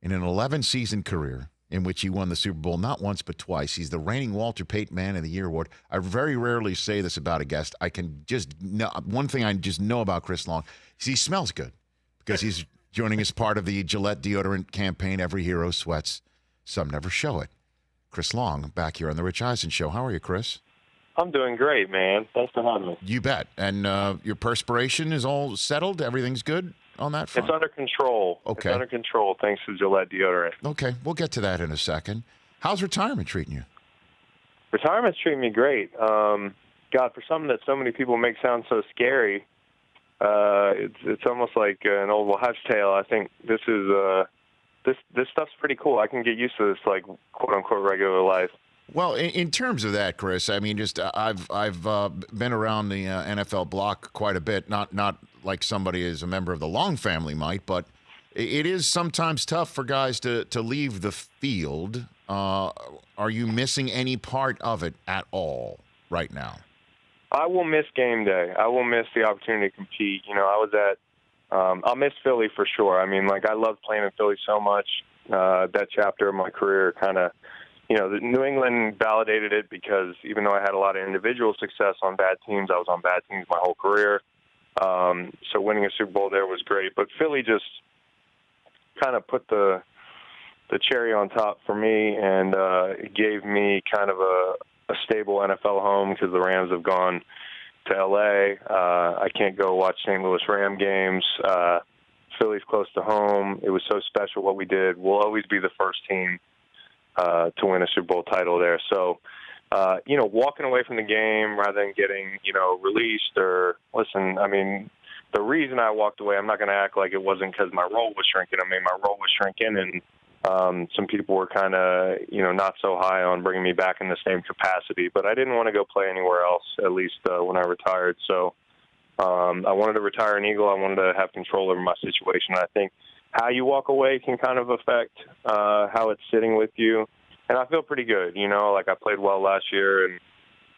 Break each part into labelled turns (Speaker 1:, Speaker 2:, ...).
Speaker 1: in an 11-season career in which he won the Super Bowl not once but twice. He's the reigning Walter Payton Man of the Year award. I very rarely say this about a guest. I can just know one thing I just know about Chris Long is he smells good because he's joining as part of the Gillette deodorant campaign. Every hero sweats, some never show it. Chris Long back here on the Rich Eisen Show. How are you, Chris?
Speaker 2: I'm doing great, man. Thanks for having me.
Speaker 1: You bet. And your perspiration is all settled? Everything's good on that front?
Speaker 2: It's under control.
Speaker 1: Okay.
Speaker 2: It's under control thanks to Gillette deodorant.
Speaker 1: Okay, we'll get to that in a second. How's retirement treating you?
Speaker 2: Retirement's treating me great. God, for something that so many people make sound so scary, it's almost like an old wives' tale. I think this is this stuff's pretty cool. I can get used to this, like, quote unquote regular life.
Speaker 1: Well, in terms of that, Chris, I mean, just I've been around the NFL block quite a bit. Not like somebody is a member of the Long family might, but it is sometimes tough for guys to leave the field. Are you missing any part of it at all right now?
Speaker 2: I will miss game day. I will miss the opportunity to compete. You know, I was at I'll miss Philly for sure. I mean, like, I loved playing in Philly so much. That chapter of my career kind of, you know, the New England validated it because even though I had a lot of individual success on bad teams, I was on bad teams my whole career. So winning a Super Bowl there was great. But Philly just kind of put the cherry on top for me, and it gave me kind of a stable NFL home because the Rams have gone to L.A. I can't go watch St. Louis Ram games. Philly's close to home. It was so special what we did. We'll always be the first team to win a Super Bowl title there. So, you know, walking away from the game rather than getting, you know, released or listen, I mean, the reason I walked away, I'm not going to act like it wasn't because my role was shrinking. I mean, my role was shrinking, and some people were kind of, you know, not so high on bringing me back in the same capacity. But I didn't want to go play anywhere else, at least when I retired. So I wanted to retire an Eagle. I wanted to have control over my situation. And I think how you walk away can kind of affect how it's sitting with you. And I feel pretty good. You know, like, I played well last year, and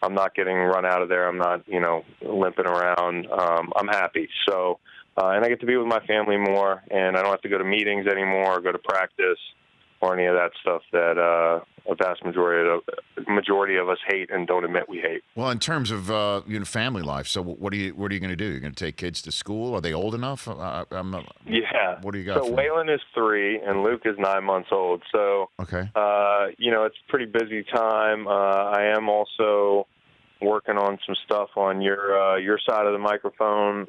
Speaker 2: I'm not getting run out of there. I'm not, you know, limping around. I'm happy. So, and I get to be with my family more, and I don't have to go to meetings anymore or go to practice or any of that stuff that a vast majority of us hate and don't admit we hate.
Speaker 1: Well, in terms of you know, family life, so what are you going to do? You're going to take kids to school? Are they old enough?
Speaker 2: Yeah.
Speaker 1: What do you got?
Speaker 2: So Waylon is 3 and Luke is 9 months old. So
Speaker 1: okay.
Speaker 2: You know, it's a pretty busy time. I am also working on some stuff on your side of the microphone,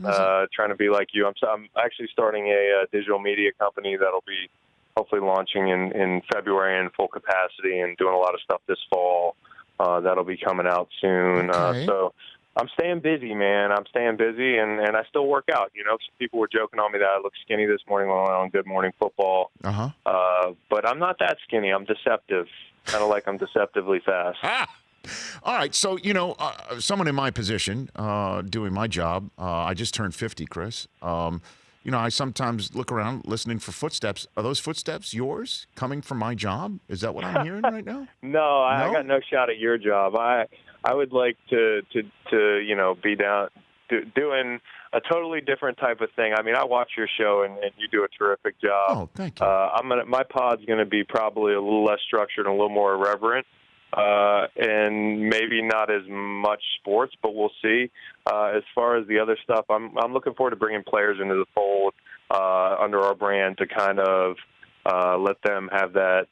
Speaker 2: trying to be like you. I'm actually starting a digital media company that'll be hopefully launching in February in full capacity and doing a lot of stuff this fall. That'll be coming out soon.
Speaker 1: Okay.
Speaker 2: So I'm staying busy, man. I'm staying busy, and I still work out. You know, some people were joking on me that I look skinny this morning when I went on Good Morning Football. But I'm not that skinny. I'm deceptive, kind of like I'm deceptively fast.
Speaker 1: All right, so, you know, someone in my position, doing my job, I just turned 50, Chris. You know, I sometimes look around listening for footsteps. Are those footsteps yours coming from my job? Is that what I'm hearing right now?
Speaker 2: No, I got no shot at your job. I would like to you know, be doing a totally different type of thing. I mean, I watch your show, and you do a terrific job.
Speaker 1: Oh, thank you.
Speaker 2: My pod's going to be probably a little less structured and a little more irreverent. And maybe not as much sports, but we'll see. As far as the other stuff, I'm looking forward to bringing players into the fold under our brand to kind of let them have that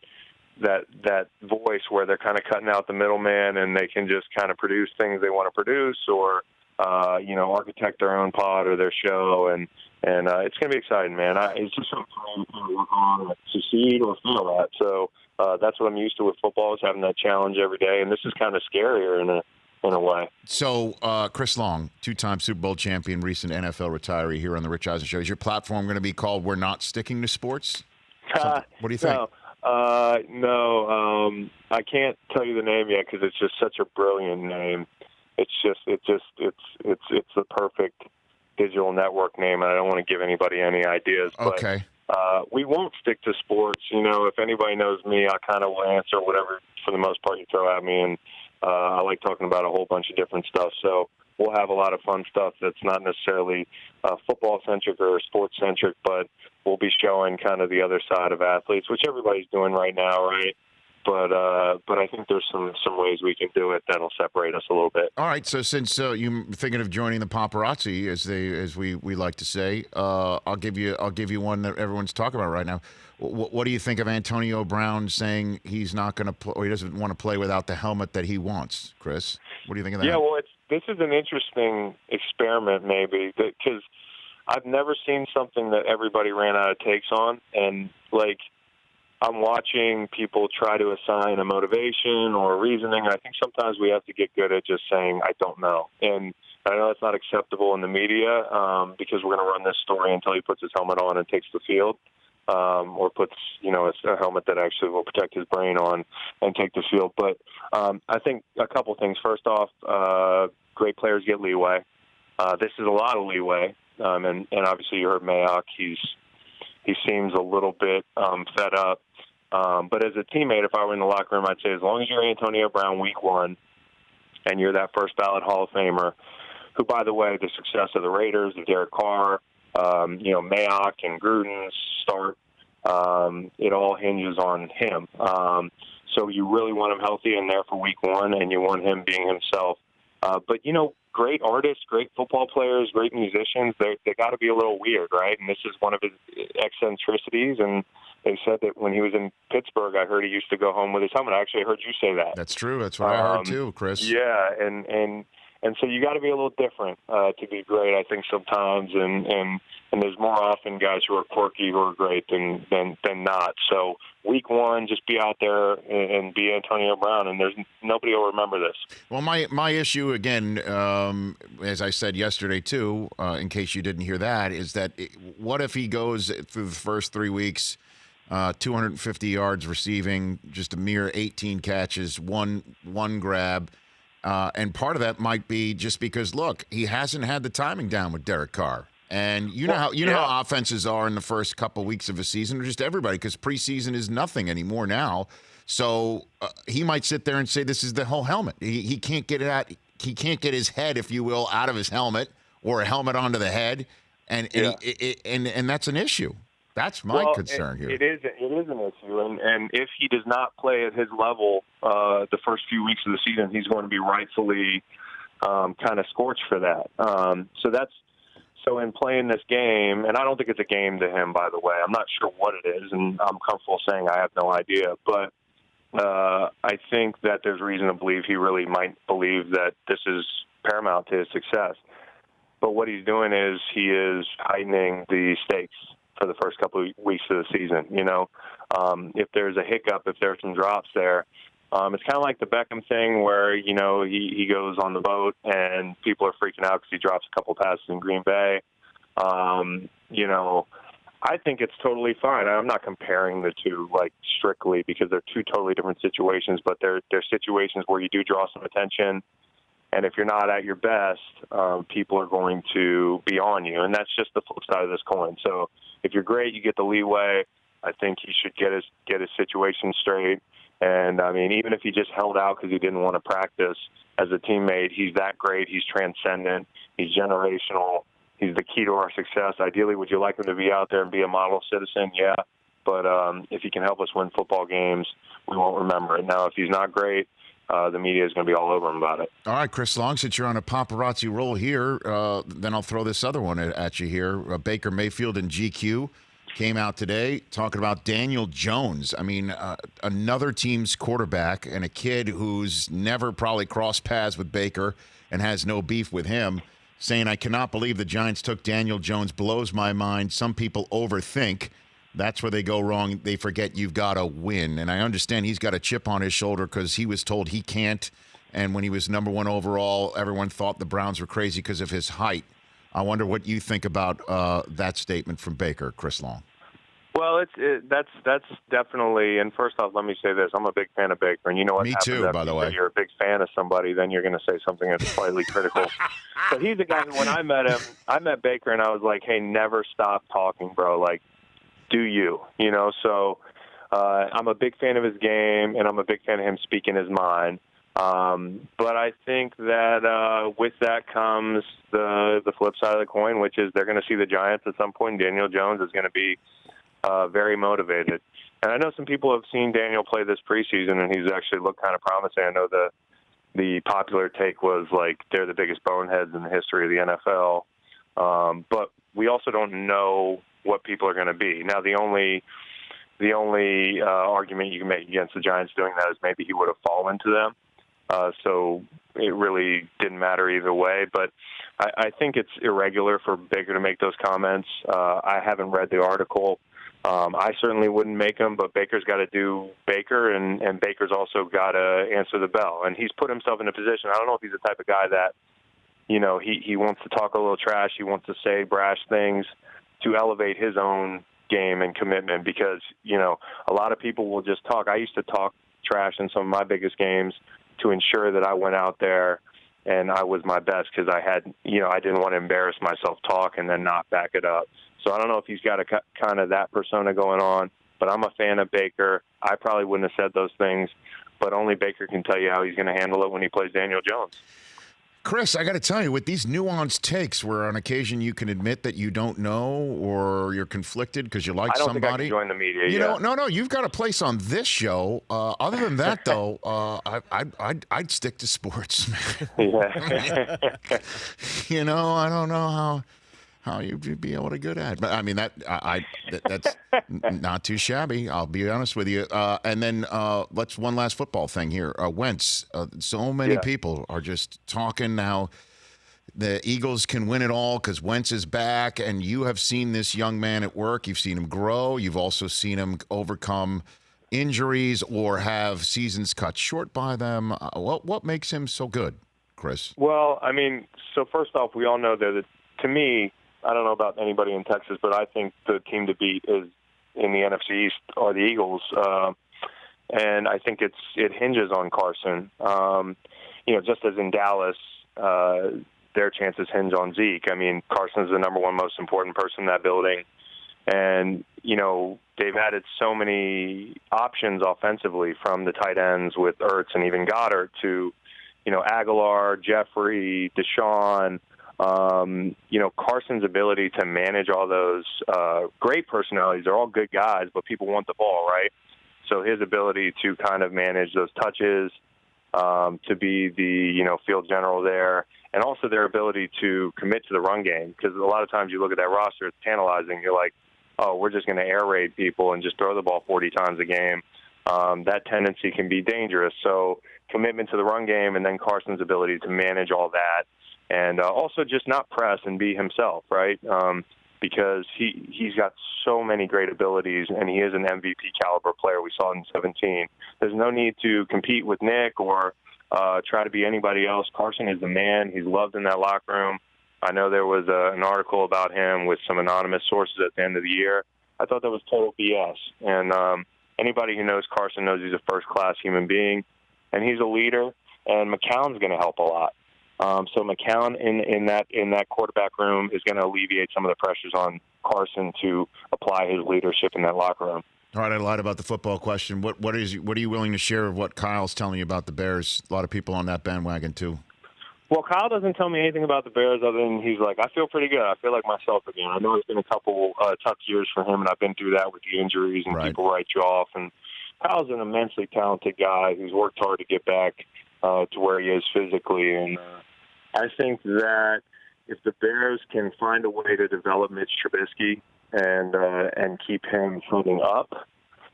Speaker 2: voice where they're kind of cutting out the middleman and they can just kind of produce things they want to produce, or you know, architect their own pod or their show, and it's going to be exciting, man. It's just something to work on, succeed or fail at. So. That's what I'm used to with football, is having that challenge every day, and this is kind of scarier in a way.
Speaker 1: So, Chris Long, 2-time Super Bowl champion, recent NFL retiree here on the Rich Eisen Show. Is your platform going to be called "We're Not Sticking to Sports"? What do you think?
Speaker 2: No, I can't tell you the name yet because it's just such a brilliant name. It's the perfect digital network name, and I don't want to give anybody any ideas.
Speaker 1: Okay.
Speaker 2: But we won't stick to sports. You know, if anybody knows me, I kind of will answer whatever, for the most part, you throw at me, and I like talking about a whole bunch of different stuff. So we'll have a lot of fun stuff that's not necessarily football-centric or sports-centric, but we'll be showing kind of the other side of athletes, which everybody's doing right now, right? But I think there's some ways we can do it that'll separate us a little bit.
Speaker 1: All right. So since you're thinking of joining the paparazzi, as we like to say, I'll give you one that everyone's talking about right now. What do you think of Antonio Brown saying he's not going to play, or he doesn't want to play without the helmet that he wants? Chris, what do you think of that?
Speaker 2: Yeah, well, this is an interesting experiment, maybe, because I've never seen something that everybody ran out of takes on, and like, I'm watching people try to assign a motivation or a reasoning. I think sometimes we have to get good at just saying, I don't know. And I know that's not acceptable in the media because we're going to run this story until he puts his helmet on and takes the field or puts, a helmet that actually will protect his brain on and take the field. But I think a couple things. First off, great players get leeway. This is a lot of leeway. And obviously you heard Mayock. He seems a little bit fed up. But as a teammate, if I were in the locker room, I'd say as long as you're Antonio Brown week one and you're that first ballot Hall of Famer, who, by the way, the success of the Raiders, of Derek Carr, Mayock and Gruden's start, it all hinges on him. So you really want him healthy and there for week one, and you want him being himself. But, great artists, great football players, great musicians, they got to be a little weird, right? And this is one of his eccentricities. And they said that when he was in Pittsburgh, I heard he used to go home with his helmet. I actually heard you say that.
Speaker 1: That's true. That's what I heard too, Chris.
Speaker 2: Yeah, and so you got to be a little different to be great, I think, sometimes. And there's more often guys who are quirky who are great than not. So week one, just be out there and be Antonio Brown, and there's nobody will remember this.
Speaker 1: Well, my issue, again, as I said yesterday too, in case you didn't hear that, is that what if he goes through the first 3 weeks, 250 yards receiving, just a mere 18 catches, one grab, and part of that might be just because, look, he hasn't had the timing down with Derek Carr. And you know how offenses are in the first couple weeks of a season, or just everybody, because preseason is nothing anymore now. So he might sit there and say this is the whole helmet. He can't get it out. He can't get his head, if you will, out of his helmet, or a helmet onto the head, and that's an issue. That's my concern here.
Speaker 2: It is an issue, and if he does not play at his level the first few weeks of the season, he's going to be rightfully kind of scorched for that. So in playing this game, and I don't think it's a game to him, by the way. I'm not sure what it is, and I'm comfortable saying I have no idea. But I think that there's reason to believe he really might believe that this is paramount to his success. But what he's doing is he is heightening the stakes for the first couple of weeks of the season. If there's a hiccup, if there's some drops there, it's kind of like the Beckham thing where, he goes on the boat and people are freaking out because he drops a couple passes in Green Bay. I think it's totally fine. I'm not comparing the two, strictly, because they're two totally different situations, but they're situations where you do draw some attention. And if you're not at your best, people are going to be on you. And that's just the flip side of this coin. So if you're great, you get the leeway. I think he should get his situation straight. And, I mean, even if he just held out because he didn't want to practice as a teammate, he's that great. He's transcendent. He's generational. He's the key to our success. Ideally, would you like him to be out there and be a model citizen? Yeah. But if he can help us win football games, we won't remember it. Now, if he's not great, the media is going to be all over him about it.
Speaker 1: All right, Chris Long, since you're on a paparazzi roll here, then I'll throw this other one at you here. Baker Mayfield and GQ came out today talking about Daniel Jones. I mean, another team's quarterback and a kid who's never probably crossed paths with Baker and has no beef with him, saying, I cannot believe the Giants took Daniel Jones. Blows my mind. Some people overthink. That's where they go wrong. They forget you've got to win. And I understand he's got a chip on his shoulder because he was told he can't. And when he was number one overall, everyone thought the Browns were crazy because of his height. I wonder what you think about that statement from Baker, Chris Long.
Speaker 2: Well, that's definitely. And first off, let me say this: I'm a big fan of Baker, and you know what?
Speaker 1: Me
Speaker 2: happens
Speaker 1: too, by the way.
Speaker 2: If you're a big fan of somebody, then you're going to say something that's slightly critical. But he's the guy that when I met Baker, and I was like, "Hey, never stop talking, bro. Like, do you? So I'm a big fan of his game, and I'm a big fan of him speaking his mind. But I think that with that comes the flip side of the coin, which is they're going to see the Giants at some point. Daniel Jones is going to be very motivated. And I know some people have seen Daniel play this preseason, and he's actually looked kind of promising. I know the popular take was like they're the biggest boneheads in the history of the NFL. But we also don't know what people are going to be. Now, the only argument you can make against the Giants doing that is maybe he would have fallen to them. So it really didn't matter either way. But I think it's irregular for Baker to make those comments. I haven't read the article. I certainly wouldn't make them, but Baker's got to do Baker, and Baker's also got to answer the bell. And he's put himself in a position. I don't know if he's the type of guy that, he wants to talk a little trash. He wants to say brash things to elevate his own game and commitment because, a lot of people will just talk. I used to talk trash in some of my biggest games to ensure that I went out there and I was my best because I had, I didn't want to embarrass myself talk and then not back it up. So I don't know if he's got a kind of that persona going on, but I'm a fan of Baker. I probably wouldn't have said those things, but only Baker can tell you how he's going to handle it when he plays Daniel Jones.
Speaker 1: Chris, I got to tell you, with these nuanced takes where on occasion you can admit that you don't know or you're conflicted because you like
Speaker 2: I don't
Speaker 1: somebody.
Speaker 2: think I can join the media.
Speaker 1: You know, no, you've got a place on this show. Other than that, though, I'd stick to sports.
Speaker 2: Yeah.
Speaker 1: I don't know how you'd be able to get at. But I mean that's not too shabby. I'll be honest with you. And then let's one last football thing here. Wentz. So many people are just talking now. The Eagles can win it all because Wentz is back, and you have seen this young man at work. You've seen him grow. You've also seen him overcome injuries or have seasons cut short by them. What makes him so good, Chris?
Speaker 2: Well, I mean, so first off, we all know that to me, I don't know about anybody in Texas, but I think the team to beat is in the NFC East are the Eagles, and I think it hinges on Carson. Just as in Dallas, their chances hinge on Zeke. I mean, Carson's the number one most important person in that building, and they've added so many options offensively from the tight ends with Ertz and even Goddard to Aguilar, Jeffrey, Deshaun. Carson's ability to manage all those great personalities. They're all good guys, but people want the ball, right? So his ability to kind of manage those touches, to be the field general there, and also their ability to commit to the run game. Because a lot of times you look at that roster, it's tantalizing. You're like, oh, we're just going to air raid people and just throw the ball 40 times a game. That tendency can be dangerous. So commitment to the run game, and then Carson's ability to manage all that. And also just not press and be himself, right? Because he's got so many great abilities, and he is an MVP caliber player. We saw it in 17. There's no need to compete with Nick or try to be anybody else. Carson is the man. He's loved in that locker room. I know there was an article about him with some anonymous sources at the end of the year. I thought that was total BS. And anybody who knows Carson knows he's a first-class human being, and he's a leader. And McCown's going to help a lot. So McCown in that quarterback room is going to alleviate some of the pressures on Carson to apply his leadership in that locker room.
Speaker 1: All right, I lied about the football question. What are you willing to share of what Kyle's telling you about the Bears? A lot of people on that bandwagon too.
Speaker 2: Well, Kyle doesn't tell me anything about the Bears other than he's like, I feel pretty good. I feel like myself again. I know it's been a couple tough years for him, and I've been through that with the injuries and people write you off. And Kyle's an immensely talented guy who's worked hard to get back to where he is physically. And I think that if the Bears can find a way to develop Mitch Trubisky and keep him moving up,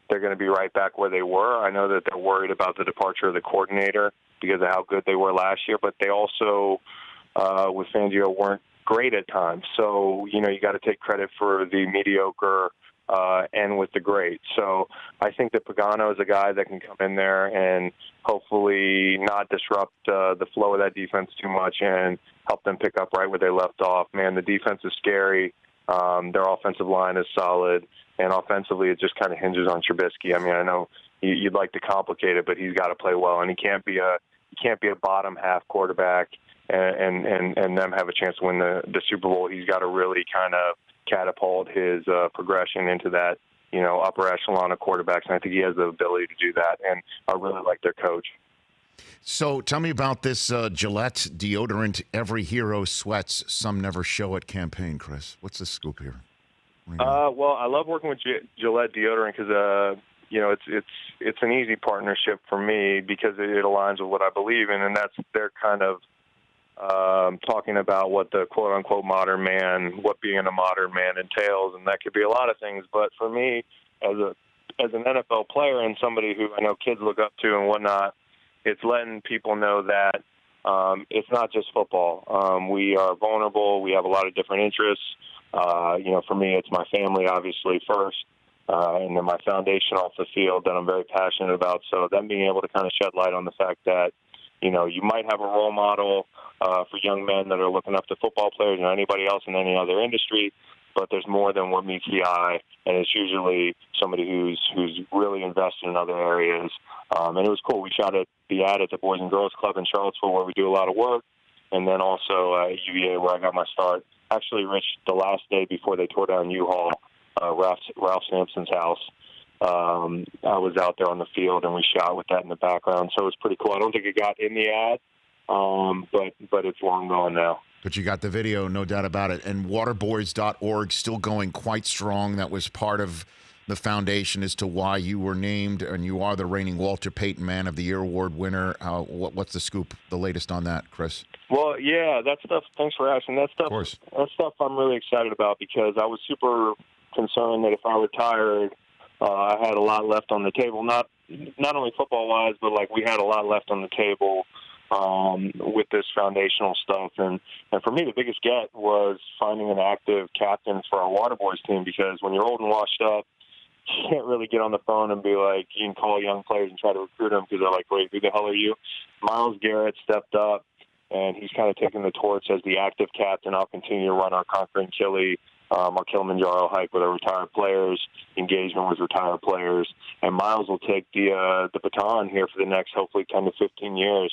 Speaker 2: they're going to be right back where they were. I know that they're worried about the departure of the coordinator because of how good they were last year, but they also, with Fangio, weren't great at times. So, you got to take credit for the mediocre and with the great. So I think that Pagano is a guy that can come in there and hopefully not disrupt the flow of that defense too much and help them pick up right where they left off. Man, the defense is scary. Their offensive line is solid. And offensively, it just kind of hinges on Trubisky. I mean, I know you'd like to complicate it, but he's got to play well, and he can't be a bottom half quarterback and them have a chance to win the Super Bowl. He's got to really kind of catapult his progression into that upper echelon of quarterbacks, and I think he has the ability to do that. And I really like their coach.
Speaker 1: So tell me about this Gillette deodorant Every Hero Sweats, Some Never Show It campaign, Chris. What's the scoop here?
Speaker 2: Well, I love working with Gillette deodorant because it's an easy partnership for me because it aligns with what I believe in, and that's they're kind of talking about what the quote unquote modern man, what being a modern man entails, and that could be a lot of things. But for me, as an NFL player and somebody who I know kids look up to and whatnot, it's letting people know that it's not just football. We are vulnerable. We have a lot of different interests. For me, it's my family, obviously, first, and then my foundation off the field that I'm very passionate about. So them being able to kind of shed light on the fact that, you might have a role model for young men that are looking up to football players or anybody else in any other industry, but there's more than what meets the eye, and it's usually somebody who's really invested in other areas. And it was cool. We shot the ad at the Boys and Girls Club in Charlottesville, where we do a lot of work, and then also at UVA, where I got my start. Actually, Rich, the last day before they tore down U-Haul, Ralph Sampson's house, I was out there on the field, and we shot with that in the background, so it was pretty cool. I don't think it got in the ad, but it's long gone now.
Speaker 1: But you got the video, no doubt about it. And waterboys.org still going quite strong. That was part of the foundation as to why you were named, and you are the reigning Walter Payton Man of the Year award winner. What's the scoop, the latest on that, Chris?
Speaker 2: Well, yeah, that stuff, thanks for asking. That stuff I'm really excited about because I was super concerned that if I retired, I had a lot left on the table, not only football-wise, but like we had a lot left on the table with this foundational stuff. And for me, the biggest get was finding an active captain for our water boys team, because when you're old and washed up, you can't really get on the phone and be like, you can call young players and try to recruit them because they're like, wait, who the hell are you? Myles Garrett stepped up, and he's kind of taken the torch as the active captain. I'll continue to run our Conquering Chile, our Kilimanjaro hike with our retired players, engagement with retired players, and Miles will take the baton here for the next, hopefully, 10 to 15 years.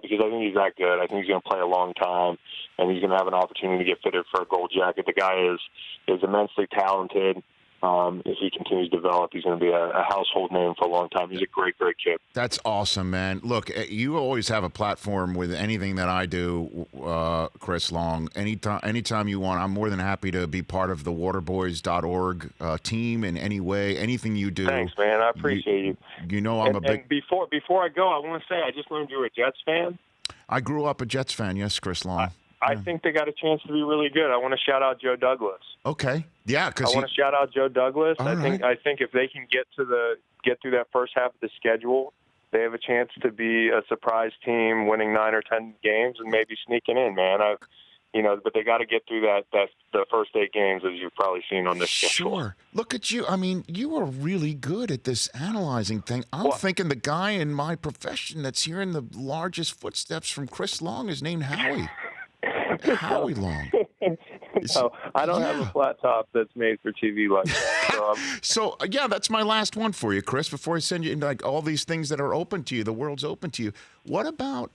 Speaker 2: Because I think he's that good. I think he's going to play a long time, and he's going to have an opportunity to get fitted for a gold jacket. The guy is immensely talented. If he continues to develop, he's going to be a household name for a long time. He's a great, great kid.
Speaker 1: That's awesome, man. Look, you always have a platform with anything that I do, Chris Long. Anytime you want, I'm more than happy to be part of the waterboys.org team in any way, anything you do.
Speaker 2: Thanks, man. I appreciate you.
Speaker 1: I'm a big...
Speaker 2: And before I go, I want to say I just learned you were a Jets fan.
Speaker 1: I grew up a Jets fan, yes, Chris Long.
Speaker 2: I think they got a chance to be really good. I want to shout out Joe Douglas.
Speaker 1: Okay, yeah, because
Speaker 2: I want to shout out Joe Douglas.
Speaker 1: All
Speaker 2: I think if they can get through that first half of the schedule, they have a chance to be a surprise team, winning 9 or 10 games and maybe sneaking in. Man, but they got to get through the first 8 games, as you've probably seen on this schedule.
Speaker 1: Sure. Look at you. I mean, you are really good at this analyzing thing. I'm thinking the guy in my profession that's hearing the largest footsteps from Chris Long is named Howie. Howie Long.
Speaker 2: No, I don't have a flat top that's made for TV like that.
Speaker 1: So, yeah, that's my last one for you, Chris, before I send you into like all these things that are open to you. The world's open to you. What about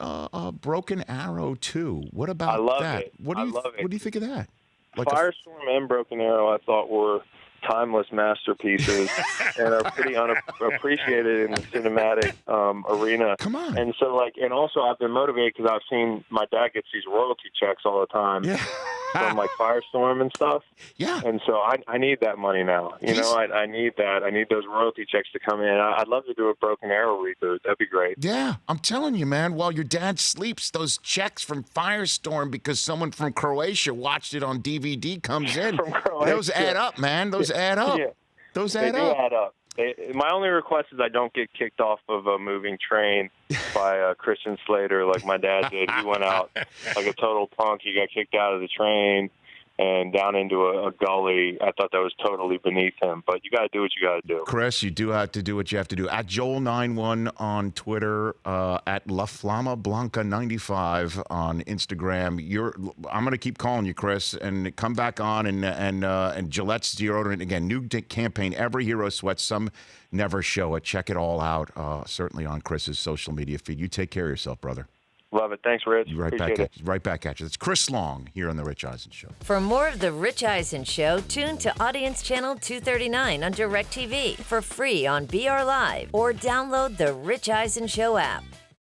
Speaker 1: Broken Arrow 2? What about
Speaker 2: I love
Speaker 1: that?
Speaker 2: it.
Speaker 1: What do you think of that? Like
Speaker 2: Firestorm and Broken Arrow, I thought were timeless masterpieces and are pretty unappreciated in the cinematic arena.
Speaker 1: Come on.
Speaker 2: And so, and also I've been motivated because I've seen my dad gets these royalty checks all the time from Firestorm and stuff.
Speaker 1: Yeah.
Speaker 2: And so I need that money now. I need that. I need those royalty checks to come in. I'd love to do a Broken Arrow reboot. That'd be great.
Speaker 1: Yeah, I'm telling you, man, while your dad sleeps, those checks from Firestorm because someone from Croatia watched it on DVD comes in.
Speaker 2: From Croatia.
Speaker 1: Those add up, man. Those add up.
Speaker 2: Yeah.
Speaker 1: Those
Speaker 2: They
Speaker 1: add
Speaker 2: do
Speaker 1: up.
Speaker 2: add up. My only request is I don't get kicked off of a moving train by Christian Slater like my dad did. He went out like a total punk. He got kicked out of the train and down into a gully. I thought that was totally beneath him. But you got to do what you got to do. Chris,
Speaker 1: you do have to do what you have to do. At Joel91 on Twitter, at La Flama Blanca 95 on Instagram. I'm going to keep calling you, Chris, and come back on and Gillette's deodorant again. New campaign. Every hero sweats. Some never show it. Check it all out. Certainly on Chris's social media feed. You take care of yourself, brother.
Speaker 2: Love it. Thanks, Rich.
Speaker 1: Right back at you. It's Chris Long here on The Rich Eisen Show.
Speaker 3: For more of The Rich Eisen Show, tune to Audience Channel 239 on DirecTV for free on BR Live or download The Rich Eisen Show app.